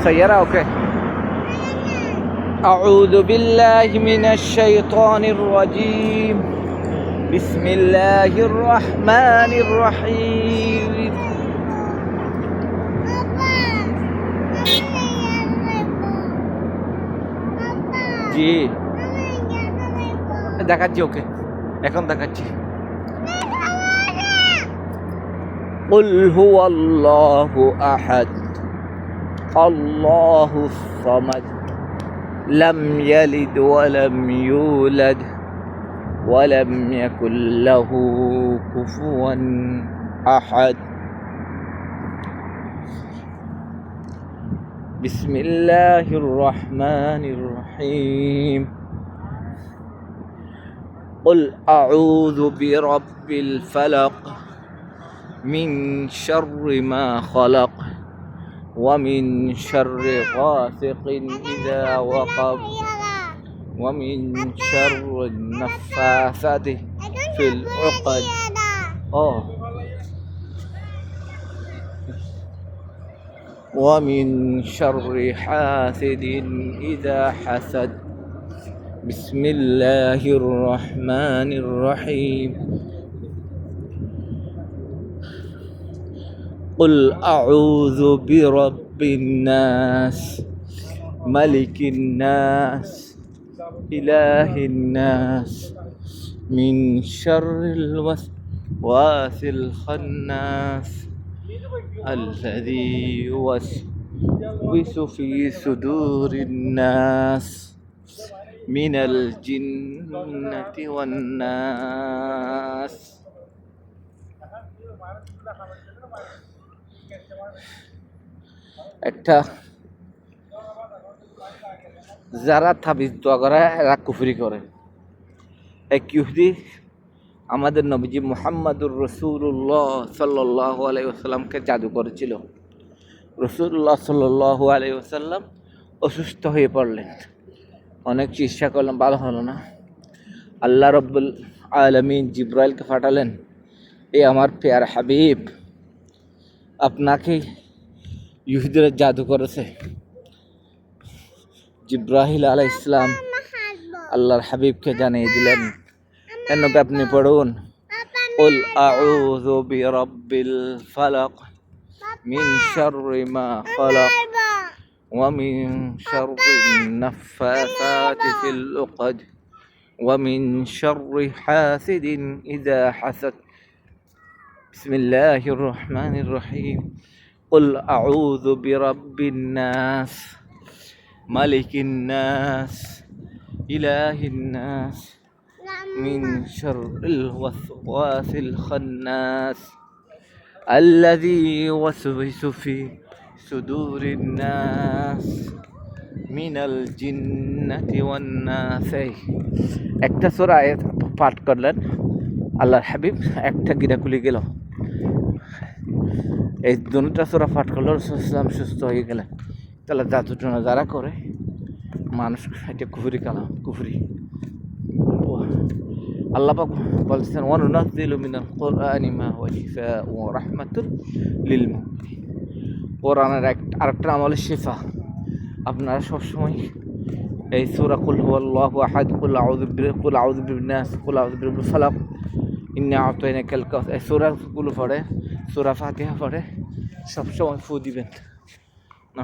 سيارة اوكي. أعوذ بالله من الشيطان الرجيم. بسم الله الرحمن الرحيم. জি দেখাচ্ছি, ওকে এখন দেখাচ্ছি। قل هو الله أحد الله الصمد لم يلد ولم يولد ولم يكن له كفوا أحد. بسم الله الرحمن الرحيم. قل أعوذ برب الفلق من شر ما خلق ومن شر غاسق إذا وقب ومن شر النفاثات في العقد ومن شر حاسد إذا حسد. بسم الله الرحمن الرحيم. قل أعوذ برب الناس ملك الناس إله الناس من شر الوسواس الخناس الذي يوسوس في صدور الناس من الجنة والناس. একটা যারা তাবিজ দোয়া করে এরা কুফরি করে। এক ইহুদি আমাদের নবীজি মুহাম্মাদুর রাসূলুল্লাহ সাল্লাল্লাহু আলাইহি ওয়াসাল্লামকে জাদু করেছিল। রাসূলুল্লাহ সাল্লাল্লাহু আলাইহি ওয়াসাল্লাম অসুস্থ হয়ে পড়লেন, অনেক চিকিৎসা করলাম, ভালো হলো না। আল্লাহ রব্বুল আলামিন জিব্রাইলকে পাঠালেন, এ আমার প্যার হাবিব, আপনাকে ইহুদিরা জাদু করেছে। জিব্রাহিল আলাইহিস সালাম আল্লাহর হাবিবকে জানিয়ে দিলেন, কেন আপনি পড়ুন, قل أعوذ برب الفلق من شر ما خلق ومن شر النفاثات في العقد ومن شر حاسد إذا حسد. بسم الله الرحمن الرحيم. قل أعوذ برب الناس ملك الناس إله الناس من شر الوسواس الخناس الذي يوسوس في صدور الناس من الجنة والناس. একটা সূরা আয়াত পাঠ করলেন আল্লাহর হাবিব, একটা গিরা খুলে গেল। এই দুটা সূরা পাঠ করলে রাসূল সাল্লাল্লাহু আলাইহি ওয়াসাল্লাম সুস্থ হয়ে গেলেন। তাহলে জাদু টোনা যারা করে মানুষ, এটা কুফরি কালাম, কুফরি। আল্লাহ পাক বলছেন, ওয়ানুনাজ্জিলু মিনাল কুরআনি মা হুয়া শিফাa'un ওয়া রাহমাতুন লিল মুমিনিন। কোরআনের আরেকটা নাম হলো শিফা। আপনারা সবসময় এই সূরা কুল হুয়াল্লাহু আহাদ, কুল আউযু বিরাব্বিন নাস, কুল আউযু বিরাব্বিল ফালাক, ইন্না আ'তাইনাকাল কাউসার, এই সূরাগুলো পড়ে, সূরা ফাতিহা পড়ে সবসময় ফু দিবেন না।